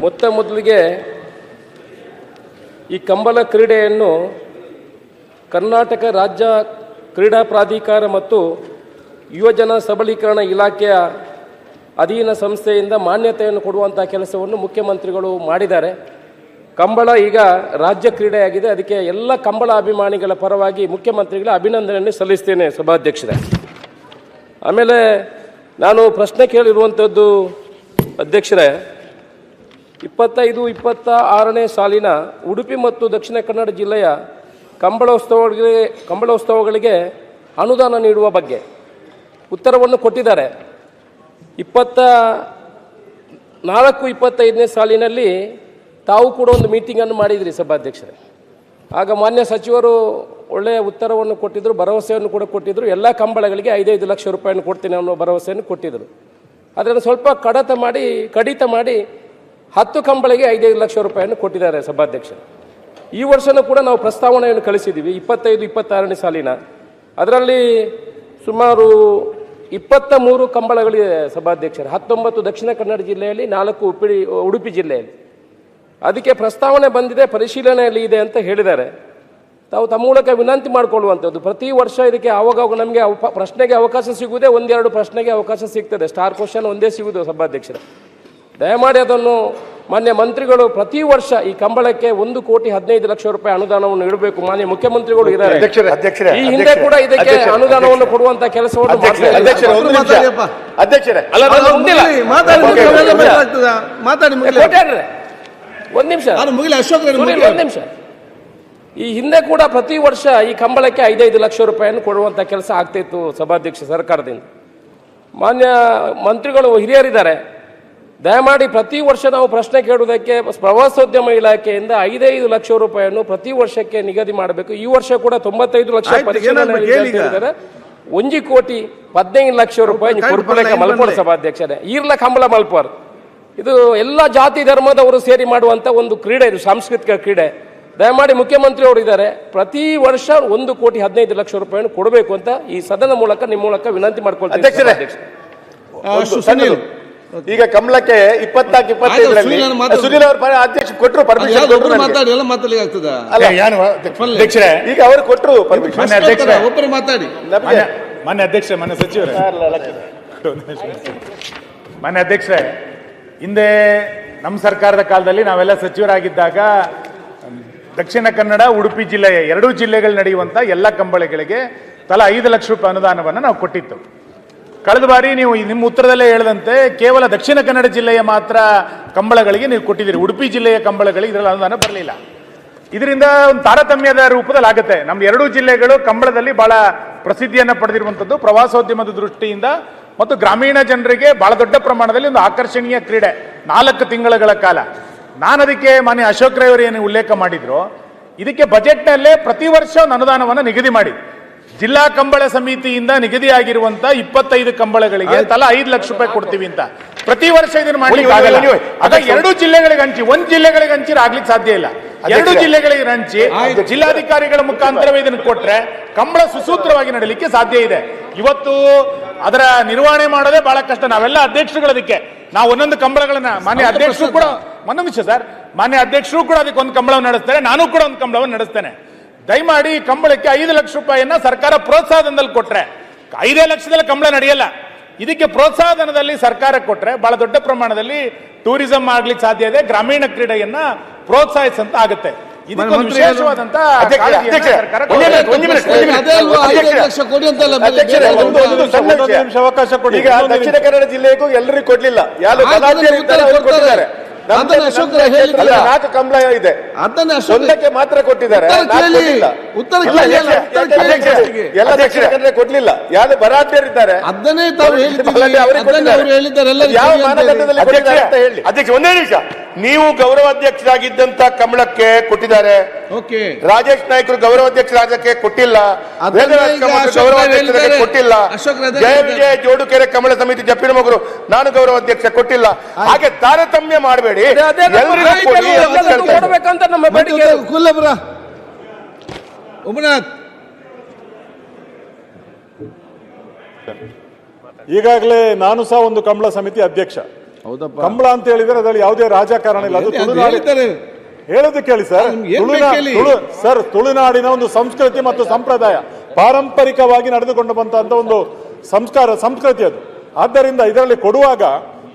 ಮೊದಲಿಗೆ ಈ ಕಂಬಳ ಕ್ರೀಡೆಯನ್ನು ಕರ್ನಾಟಕ ರಾಜ್ಯ ಕ್ರೀಡಾ ಪ್ರಾಧಿಕಾರ ಮತ್ತು ಯುವಜನ ಸಬಲೀಕರಣ ಇಲಾಖೆಯ ಅಧೀನ ಸಂಸ್ಥೆಯಿಂದ ಮಾನ್ಯತೆಯನ್ನು ಕೊಡುವಂಥ ಕೆಲಸವನ್ನು ಮುಖ್ಯಮಂತ್ರಿಗಳು ಮಾಡಿದ್ದಾರೆ. ಕಂಬಳ ಈಗ ರಾಜ್ಯ ಕ್ರೀಡೆಯಾಗಿದೆ. ಅದಕ್ಕೆ ಎಲ್ಲ ಕಂಬಳ ಅಭಿಮಾನಿಗಳ ಪರವಾಗಿ ಮುಖ್ಯಮಂತ್ರಿಗಳ ಅಭಿನಂದನೆಯನ್ನು ಸಲ್ಲಿಸ್ತೇನೆ ಸಭಾಧ್ಯಕ್ಷರೇ. ಆಮೇಲೆ ನಾನು ಪ್ರಶ್ನೆ ಕೇಳಿರುವಂಥದ್ದು ಅಧ್ಯಕ್ಷರೇ, 25-26ನೇ ಸಾಲಿನ ಉಡುಪಿ ಮತ್ತು ದಕ್ಷಿಣ ಕನ್ನಡ ಜಿಲ್ಲೆಯ ಕಂಬಳೋತ್ಸವಗಳಿಗೆ ಅನುದಾನ ನೀಡುವ ಬಗ್ಗೆ ಉತ್ತರವನ್ನು ಕೊಟ್ಟಿದ್ದಾರೆ. 24-25ನೇ ಸಾಲಿನಲ್ಲಿ ತಾವು ಕೂಡ ಒಂದು ಮೀಟಿಂಗನ್ನು ಮಾಡಿದ್ರಿ ಸಭಾಧ್ಯಕ್ಷರೇ. ಆಗ ಮಾನ್ಯ ಸಚಿವರು ಒಳ್ಳೆಯ ಉತ್ತರವನ್ನು ಕೊಟ್ಟಿದ್ದರು, ಭರವಸೆಯನ್ನು ಕೂಡ ಕೊಟ್ಟಿದ್ದರು. ಎಲ್ಲ ಕಂಬಳಗಳಿಗೆ 5-5 ಲಕ್ಷ ರೂಪಾಯಿಯನ್ನು ಕೊಡ್ತೀನಿ ಅನ್ನೋ ಭರವಸೆಯನ್ನು ಕೊಟ್ಟಿದ್ದರು. ಅದನ್ನು ಸ್ವಲ್ಪ ಕಡಿತ ಮಾಡಿ 10 ಕಂಬಳಿಗೆ 5-5 ಲಕ್ಷ ರೂಪಾಯಿಯನ್ನು ಕೊಟ್ಟಿದ್ದಾರೆ ಸಭಾಧ್ಯಕ್ಷರು. ಈ ವರ್ಷನೂ ಕೂಡ ನಾವು ಪ್ರಸ್ತಾವನೆಯನ್ನು ಕಳಿಸಿದ್ದೀವಿ 25-26ನೇ ಸಾಲಿನ. ಅದರಲ್ಲಿ ಸುಮಾರು 23 ಕಂಬಳಗಳಿದೆ ಸಭಾಧ್ಯಕ್ಷರು. 19 ದಕ್ಷಿಣ ಕನ್ನಡ ಜಿಲ್ಲೆಯಲ್ಲಿ, 4 ಉಡುಪಿ ಜಿಲ್ಲೆಯಲ್ಲಿ. ಅದಕ್ಕೆ ಪ್ರಸ್ತಾವನೆ ಬಂದಿದೆ, ಪರಿಶೀಲನೆಯಲ್ಲಿ ಇದೆ ಅಂತ ಹೇಳಿದ್ದಾರೆ. ತಾವು ತಮ್ಮ ಮೂಲಕ ವಿನಂತಿ ಮಾಡಿಕೊಳ್ಳುವಂಥದ್ದು, ಪ್ರತಿ ವರ್ಷ ಇದಕ್ಕೆ ಆವಾಗ ನಮಗೆ ಪ್ರಶ್ನೆಗೆ ಅವಕಾಶ ಸಿಗುವುದೇ 1-2 ಪ್ರಶ್ನೆಗೆ ಅವಕಾಶ ಸಿಗ್ತದೆ. ಸ್ಟಾರ್ ಕ್ವಶನ್ ಒಂದೇ ಸಿಗುವುದು ಸಭಾಧ್ಯಕ್ಷರ. ದಯಮಾಡಿ ಅದನ್ನು ಮಾನ್ಯ ಮಂತ್ರಿಗಳು ಪ್ರತಿ ವರ್ಷ ಈ ಕಂಬಳಕ್ಕೆ 1,15 ಲಕ್ಷ ರೂಪಾಯಿ ಅನುದಾನವನ್ನು ನೀಡಬೇಕು. ಮಾನ್ಯ ಮುಖ್ಯಮಂತ್ರಿಗಳು ಇದ್ದಾರೆ, ಈ ಹಿಂದೆ ಕೂಡ ಇದಕ್ಕೆ ಅನುದಾನವನ್ನು ಕೊಡುವಂತ ಕೆಲಸವನ್ನು ಒಂದು ನಿಮಿಷ. ಈ ಹಿಂದೆ ಕೂಡ ಪ್ರತಿ ವರ್ಷ ಈ ಕಂಬಳಕ್ಕೆ 5-5 ಲಕ್ಷ ರೂಪಾಯಿಯನ್ನು ಕೊಡುವಂತ ಕೆಲಸ ಆಗ್ತಿತ್ತು ಸಭಾಧ್ಯಕ್ಷ ಸರ್ಕಾರದಿಂದ. ಮಾನ್ಯ ಮಂತ್ರಿಗಳು ಹಿರಿಯರಿದ್ದಾರೆ, ದಯಮಾಡಿ ಪ್ರತಿ ವರ್ಷ ನಾವು ಪ್ರಶ್ನೆ ಕೇಳುವುದಕ್ಕೆ ಪ್ರವಾಸೋದ್ಯಮ ಇಲಾಖೆಯಿಂದ 5-5 ಲಕ್ಷ ರೂಪಾಯಿಯನ್ನು ಪ್ರತಿ ವರ್ಷಕ್ಕೆ ನಿಗದಿ ಮಾಡಬೇಕು. ಈ ವರ್ಷ ಕೂಡ 95 ಲಕ್ಷ ಪರಿಶೀಲನೆ, 1,15 ಲಕ್ಷ ರೂಪಾಯಿ ಮಲ್ಪೋರ್ ಸಭಾಧ್ಯಕ್ಷರೇ. ಈರ್ಲ ಕಂಬಳ ಮಲ್ಪೋರ್ ಇದು ಎಲ್ಲ ಜಾತಿ ಧರ್ಮದವರು ಸೇರಿ ಮಾಡುವಂತ ಒಂದು ಕ್ರೀಡೆ, ಇದು ಸಾಂಸ್ಕೃತಿಕ ಕ್ರೀಡೆ. ದಯಮಾಡಿ ಮುಖ್ಯಮಂತ್ರಿ ಅವರು ಇದ್ದಾರೆ, ಪ್ರತಿ ವರ್ಷ 1,15 ಲಕ್ಷ ರೂಪಾಯಿಯನ್ನು ಕೊಡಬೇಕು ಅಂತ ಈ ಸದನ ಮೂಲಕ ನಿಮ್ಮ ಮೂಲಕ ವಿನಂತಿ ಮಾಡ್ಕೊಳ್ತೀನಿ. ಈಗ ಕಮಲಕ್ಕೆ 24-25ರಲ್ಲಿ ಸುನೀಲ್ ಅವರು ಅಧ್ಯಕ್ಷ ಕೊಟ್ಟರು ಪರ್ಮಿಷನ್. ಈಗ ಅವರು ಕೊಟ್ಟರು ಪರ್ಮಿಷನ್. ಒಬ್ಬರು ಮಾತಾಡಿ. ಮಾನ್ಯ ಅಧ್ಯಕ್ಷ, ಮಾನ್ಯ ಸಚಿವರೇ, ಮಾನ್ಯ ಅಧ್ಯಕ್ಷರೇ, ಹಿಂದೆ ನಮ್ಮ ಸರ್ಕಾರದ ಕಾಲದಲ್ಲಿ ನಾವೆಲ್ಲ ಸಚಿವರಾಗಿದ್ದಾಗ ದಕ್ಷಿಣ ಕನ್ನಡ ಉಡುಪಿ ಜಿಲ್ಲೆಯ 2 ಜಿಲ್ಲೆಗಳು ನಡೆಯುವಂತ ಎಲ್ಲ ಕಂಬಳಿಗಳಿಗೆ ತಲಾ 5 ಲಕ್ಷ ರೂಪಾಯಿ ಅನುದಾನವನ್ನು ನಾವು ಕೊಟ್ಟಿತ್ತು. ಕಳೆದ ಬಾರಿ ನೀವು ನಿಮ್ಮ ಉತ್ತರದಲ್ಲೇ ಹೇಳಿದಂತೆ ಕೇವಲ ದಕ್ಷಿಣ ಕನ್ನಡ ಜಿಲ್ಲೆಯ ಮಾತ್ರ ಕಂಬಳಗಳಿಗೆ ನೀವು ಕೊಟ್ಟಿದ್ದೀರಿ, ಉಡುಪಿ ಜಿಲ್ಲೆಯ ಕಂಬಳಗಳಿಗೆ ಇದರಲ್ಲಿ ಅನುದಾನ ಬರಲಿಲ್ಲ. ಇದರಿಂದ ಒಂದು ತಾರತಮ್ಯದ ರೂಪದಲ್ಲಿ ಆಗುತ್ತೆ. ನಮ್ಮ 2 ಜಿಲ್ಲೆಗಳು ಕಂಬಳದಲ್ಲಿ ಬಹಳ ಪ್ರಸಿದ್ಧಿಯನ್ನು ಪಡೆದಿರುವಂಥದ್ದು, ಪ್ರವಾಸೋದ್ಯಮದ ದೃಷ್ಟಿಯಿಂದ ಮತ್ತು ಗ್ರಾಮೀಣ ಜನರಿಗೆ ಬಹಳ ದೊಡ್ಡ ಪ್ರಮಾಣದಲ್ಲಿ ಒಂದು ಆಕರ್ಷಣೀಯ ಕ್ರೀಡೆ. 4 ತಿಂಗಳ ಕಾಲ ನಾನು ಅದಕ್ಕೆ ಮಾನ್ಯ ಅಶೋಕ್ ರೈ ಅವರು ಏನು ಉಲ್ಲೇಖ ಮಾಡಿದ್ರು, ಇದಕ್ಕೆ ಬಜೆಟ್ನಲ್ಲೇ ಪ್ರತಿ ವರ್ಷ ಒಂದು ಅನುದಾನವನ್ನು ನಿಗದಿ ಮಾಡಿ ಜಿಲ್ಲಾ ಕಂಬಳ ಸಮಿತಿಯಿಂದ ನಿಗದಿಯಾಗಿರುವಂತ 25 ಕಂಬಳಗಳಿಗೆ ತಲಾ 5 ಲಕ್ಷ ರೂಪಾಯಿ ಕೊಡ್ತೀವಿ ಅಂತ ಪ್ರತಿ ವರ್ಷ ಇದನ್ನು ಮಾಡಿ. ಅದ 2 ಜಿಲ್ಲೆಗಳಿಗೆ ಹಂಚಿ, 1 ಜಿಲ್ಲೆಗಳಿಗೆ ಹಂಚಿರ ಆಗ್ಲಿಕ್ಕೆ ಸಾಧ್ಯ ಇಲ್ಲ. 2 ಜಿಲ್ಲೆಗಳಿಗೆ ಹಂಚಿ ಜಿಲ್ಲಾಧಿಕಾರಿಗಳ ಮುಖಾಂತರವೇ ಇದನ್ನು ಕೊಟ್ರೆ ಕಂಬಳ ಸುಸೂತ್ರವಾಗಿ ನಡೀಲಿಕ್ಕೆ ಸಾಧ್ಯ ಇದೆ. ಇವತ್ತು ಅದರ ನಿರ್ವಹಣೆ ಮಾಡೋದೇ ಬಹಳ ಕಷ್ಟ. ನಾವೆಲ್ಲ ಅಧ್ಯಕ್ಷರುಗಳು ಅದಕ್ಕೆ ನಾವು ಒಂದೊಂದು ಕಂಬಳಗಳನ್ನ, ಮಾನ್ಯ ಅಧ್ಯಕ್ಷರು ಕೂಡ ಒಂದೊಂದು ವಿಷಯ ಸರ್, ಮಾನ್ಯ ಅಧ್ಯಕ್ಷರು ಕೂಡ ಅದಕ್ಕೆ ಒಂದು ಕಂಬಳವನ್ನು ನಡೆಸ್ತಾರೆ, ನಾನು ಕೂಡ ಒಂದು ಕಂಬಳವನ್ನು ನಡೆಸ್ತೇನೆ. ದಯಮಾಡಿ ಕಂಬಳಕ್ಕೆ 5 ಲಕ್ಷ ರೂಪಾಯಿಯನ್ನ ಸರ್ಕಾರ ಪ್ರೋತ್ಸಾಹಧನದಲ್ಲಿ ಕೊಟ್ರೆ, 5 ಲಕ್ಷದಲ್ಲಿ ಕಂಬಳ ನಡೆಯಲ್ಲ. ಇದಕ್ಕೆ ಪ್ರೋತ್ಸಾಹಧನದಲ್ಲಿ ಸರ್ಕಾರ ಕೊಟ್ರೆ ಬಹಳ ದೊಡ್ಡ ಪ್ರಮಾಣದಲ್ಲಿ ಟೂರಿಸಂ ಆಗ್ಲಿಕ್ಕೆ ಸಾಧ್ಯ ಇದೆ, ಗ್ರಾಮೀಣ ಕ್ರೀಡೆಯನ್ನ ಪ್ರೋತ್ಸಾಹಿಸಂತ ಆಗುತ್ತೆ. ಇದಕ್ಕೊಂದು ವಿಶೇಷವಾದಂತ ಅವಕಾಶ ಕೊಡಿ. ಈಗ ದಕ್ಷಿಣ ಕನ್ನಡ ಜಿಲ್ಲೆಗೂ ಎಲ್ಲರಿಗೂ ಕೊಡ್ಲಿಲ್ಲ, ಯಾರು ಕೊಟ್ಟಿದ್ದಾರೆ. 4 ಕಂಬಳ ಇದೆ, ಒಂದಕ್ಕೆ ಮಾತ್ರ ಕೊಟ್ಟಿದ್ದಾರೆ, ಎಲ್ಲ ದಕ್ಷಿಣ ಕನ್ನಡ ಕೊಡ್ಲಿಲ್ಲ. ಯಾರು ಬರಾಧ್ಯರಿದ್ದಾರೆ ಯಾವ ಮಾನದಂಡದಲ್ಲಿ ಹೇಳಿ. ಅಧ್ಯಕ್ಷ ಒಂದೇ ನಿಮಿಷ, ನೀವು ಗೌರವಾಧ್ಯಕ್ಷರಾಗಿದ್ದಂತ ಕಂಬಳಕ್ಕೆ ಕೊಟ್ಟಿದ್ದಾರೆ, ರಾಜೇಶ್ ನಾಯ್ಕರು ಗೌರವಾಧ್ಯಕ್ಷರಾಗಕ್ಕೆ ಕೊಟ್ಟಿಲ್ಲ, ಗೌರವಾಧ್ಯಕ್ಷರಿಗೆ ಕೊಟ್ಟಿಲ್ಲ, ಜಯ ವಿಜಯ ಜೋಡುಕೆರೆ ಕಮಲ ಸಮಿತಿ ಜಪ್ಪಿನ ಮಗರು ನಾನು ಗೌರವಾಧ್ಯಕ್ಷ ಕೊಟ್ಟಿಲ್ಲ. ಹಾಗೆ ತಾರತಮ್ಯ ಮಾಡಬೇಡಿ. ಈಗಾಗಲೇ ನಾನು ಸಹ ಒಂದು ಕಂಬಳ ಸಮಿತಿ ಅಧ್ಯಕ್ಷ. ಹೌದಪ್ಪ. ಕಂಬಳ ಅಂತ ಹೇಳಿದ್ರೆ ಅದರಲ್ಲಿ ಯಾವುದೇ ರಾಜಕಾರಣ ಇಲ್ಲ. ಅದು ತುಳುನಾಡಿ ಹೇಳೋದು ಕೇಳಿ ಸರ್. ಸರ್, ತುಳುನಾಡಿನ ಒಂದು ಸಂಸ್ಕೃತಿ ಮತ್ತು ಸಂಪ್ರದಾಯ ಪಾರಂಪರಿಕವಾಗಿ ನಡೆದುಕೊಂಡು ಬಂದಂತ ಒಂದು ಸಂಸ್ಕೃತಿ ಅದು. ಆದ್ದರಿಂದ ಇದರಲ್ಲಿ ಕೊಡುವಾಗ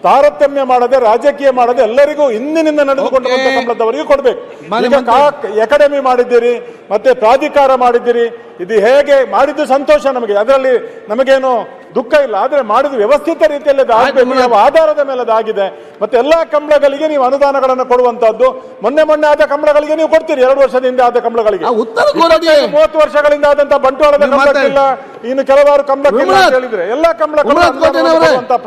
ತಾರತಮ್ಯ ಮಾಡದೆ, ರಾಜಕೀಯ ಮಾಡದೆ, ಎಲ್ಲರಿಗೂ ಹಿಂದಿನಿಂದ ನಡೆದುಕೊಂಡು ಬಂದ ಸಂಬಳದವರಿಗೂ ಕೊಡ್ಬೇಕು. ಈಗ ಅಕಾಡೆಮಿ ಮಾಡಿದ್ದೀರಿ, ಮತ್ತೆ ಪ್ರಾಧಿಕಾರ ಮಾಡಿದ್ದೀರಿ, ಇದು ಹೇಗೆ ಮಾಡಿದ್ದು ಸಂತೋಷ ನಮಗೆ, ಅದರಲ್ಲಿ ನಮಗೇನು ದುಃಖ ಇಲ್ಲ. ಆದ್ರೆ ಮಾಡಿದ ವ್ಯವಸ್ಥಿತ ರೀತಿಯಲ್ಲಿ ಆಗಬೇಕು, ಯಾವ ಆಧಾರದ ಮೇಲೆ ಅದಾಗಿದೆ. ಮತ್ತೆ ಎಲ್ಲಾ ಕಂಬಳಗಳಿಗೆ ನೀವು ಅನುದಾನಗಳನ್ನು ಕೊಡುವಂತದ್ದು. ಮೊನ್ನೆ ಆದ ಕಂಬಳಗಳಿಗೆ ನೀವು ಕೊಡ್ತೀರಿ, 2 ವರ್ಷದ ಹಿಂದೆ ಆದ ಕಂಬಳಗಳಿಗೆ. 30 ವರ್ಷಗಳಿಂದ ಆದಂತಹ ಬಂಟ್ವಾಳದ ಕಂಬಳಕ್ಕಿಲ್ಲ, ಇನ್ನು ಕೆಲವಾರು ಕಂಬಳಕ್ಕಿಲ್ಲ ಅಂತ ಹೇಳಿದ್ರೆ ಎಲ್ಲಾ ಕಂಬಳಕ್ಕೆ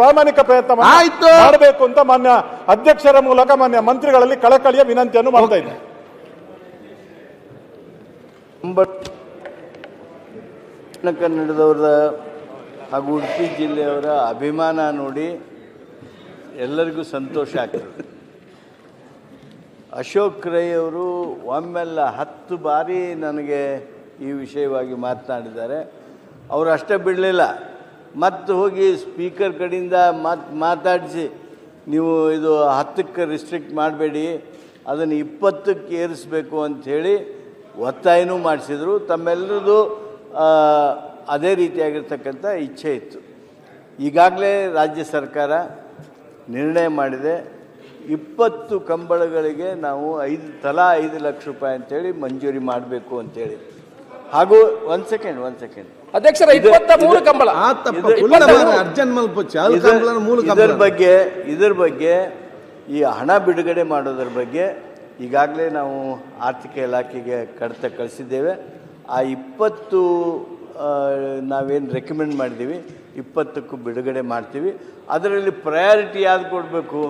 ಪ್ರಾಮಾಣಿಕ ಪ್ರಯತ್ನ ಮಾಡಬೇಕು ಅಂತ ಮಾನ್ಯ ಅಧ್ಯಕ್ಷರ ಮೂಲಕ ಮಾನ್ಯ ಮಂತ್ರಿಗಳಲ್ಲಿ ಕಳಕಳಿಯ ವಿನಂತಿಯನ್ನು ಮಾಡ್ತಾ ಇದ್ದೇನೆ. ಕನ್ನಡದವರ ಹಾಗೂ ಉಡುಪಿ ಜಿಲ್ಲೆಯವರ ಅಭಿಮಾನ ನೋಡಿ ಎಲ್ಲರಿಗೂ ಸಂತೋಷ ಆಗ್ತದೆ. ಅಶೋಕ್ ರೈ ಅವರು ಒಮ್ಮೆಲ್ಲ 10 ಬಾರಿ ನನಗೆ ಈ ವಿಷಯವಾಗಿ ಮಾತನಾಡಿದ್ದಾರೆ. ಅವರು ಅಷ್ಟೇ ಬಿಡಲಿಲ್ಲ, ಮತ್ತು ಹೋಗಿ ಸ್ಪೀಕರ್ ಕಡೆಯಿಂದ ಮಾತಾಡಿಸಿ ನೀವು ಇದು 10ಕ್ಕೆ ರಿಸ್ಟ್ರಿಕ್ಟ್ ಮಾಡಬೇಡಿ, ಅದನ್ನು 20ಕ್ಕೆ ಏರಿಸಬೇಕು ಅಂಥೇಳಿ ಒತ್ತಾಯನೂ ಮಾಡಿಸಿದರು. ತಮ್ಮೆಲ್ಲರದು ಅದೇ ರೀತಿಯಾಗಿರ್ತಕ್ಕಂಥ ಇಚ್ಛೆ ಇತ್ತು. ಈಗಾಗಲೇ ರಾಜ್ಯ ಸರ್ಕಾರ ನಿರ್ಣಯ ಮಾಡಿದೆ, 20 ಕಂಬಳಗಳಿಗೆ ನಾವು ತಲಾ 5 ಲಕ್ಷ ರೂಪಾಯಿ ಅಂತೇಳಿ ಮಂಜೂರಿ ಮಾಡಬೇಕು ಅಂತೇಳಿ. ಹಾಗೂ ಒಂದು ಸೆಕೆಂಡ್ ಅಧ್ಯಕ್ಷರ 23 ಕಂಬಳ ಇದರ ಬಗ್ಗೆ ಈ ಹಣ ಬಿಡುಗಡೆ ಮಾಡೋದ್ರ ಬಗ್ಗೆ ಈಗಾಗಲೇ ನಾವು ಆರ್ಥಿಕ ಇಲಾಖೆಗೆ ಕಡತ ಕಳಿಸಿದ್ದೇವೆ. ಆ 20 ನಾವೇನು ರೆಕಮೆಂಡ್ ಮಾಡಿದ್ದೀವಿ 20ಕ್ಕೂ ಬಿಡುಗಡೆ ಮಾಡ್ತೀವಿ. ಅದರಲ್ಲಿ ಪ್ರಯಾರಿಟಿ ಯಾವ್ದು ಕೊಡಬೇಕು?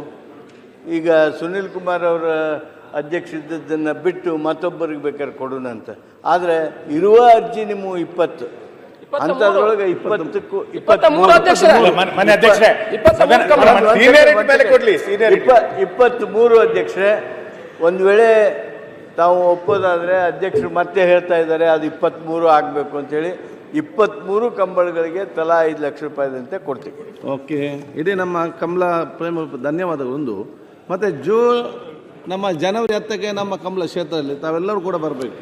ಈಗ ಸುನಿಲ್ ಕುಮಾರ್ ಅವರ ಅಧ್ಯಕ್ಷ ಇದ್ದದ್ದನ್ನು ಬಿಟ್ಟು ಮತ್ತೊಬ್ಬರಿಗೆ ಬೇಕಾದ್ರೆ ಕೊಡೋಣ ಅಂತ. ಆದರೆ ಇರುವ ಅರ್ಜಿ ನಿಮ್ಮ 20 ಅಂಥದ್ರೊಳಗೆ 20ಕ್ಕೂ 23 ಅಧ್ಯಕ್ಷರೇ, ಒಂದು ವೇಳೆ ತಾವು ಒಪ್ಪೋದಾದರೆ ಅಧ್ಯಕ್ಷರು ಮತ್ತೆ ಹೇಳ್ತಾ ಇದ್ದಾರೆ ಅದು 23 ಆಗಬೇಕು ಅಂತೇಳಿ 23 ಕಂಬಳಗಳಿಗೆ ತಲಾ 5 ಲಕ್ಷ ರೂಪಾಯಿದಂತೆ ಕೊಡ್ತೀವಿ. ಓಕೆ, ಇಡೀ ನಮ್ಮ ಕಮಲ ಪ್ರೇಮ ಧನ್ಯವಾದಗಳು. ಮತ್ತು ನಮ್ಮ ಜನವರಿ 10ಕ್ಕೆ ನಮ್ಮ ಕಮಲ ಕ್ಷೇತ್ರದಲ್ಲಿ ತಾವೆಲ್ಲರೂ ಕೂಡ ಬರಬೇಕು.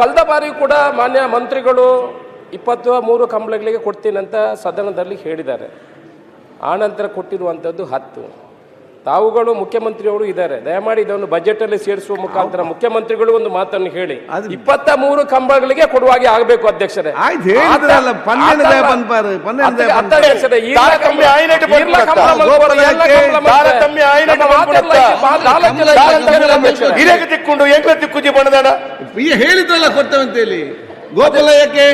ಕಳೆದ ಬಾರಿ ಕೂಡ ಮಾನ್ಯ ಮಂತ್ರಿಗಳು 23 ಕಂಬಳಗಳಿಗೆ ಕೊಡ್ತೀನಿ ಅಂತ ಸದನದಲ್ಲಿ ಹೇಳಿದ್ದಾರೆ. ಆನಂತರ ಕೊಟ್ಟಿರುವಂಥದ್ದು 10. ತಾವುಗಳು ಮುಖ್ಯಮಂತ್ರಿಯವರು ಇದ್ದಾರೆ, ದಯಮಾಡಿ ಇದನ್ನು ಬಜೆಟ್ ಅಲ್ಲಿ ಸೇರಿಸುವ ಮುಖಾಂತರ ಮುಖ್ಯಮಂತ್ರಿಗಳು ಒಂದು ಮಾತನ್ನು ಹೇಳಿ 23 ಕಂಬಳಗಳಿಗೆ ಕೊಡುವಾಗೆ ಆಗಬೇಕು ಅಧ್ಯಕ್ಷರೇ. ಹೇಳಿದ್ರಲ್ಲ ಕೊಡ್ತೇವೆ ಅಂತೇಳಿ. ಗೋಪಾಲ ಯಾಕೆ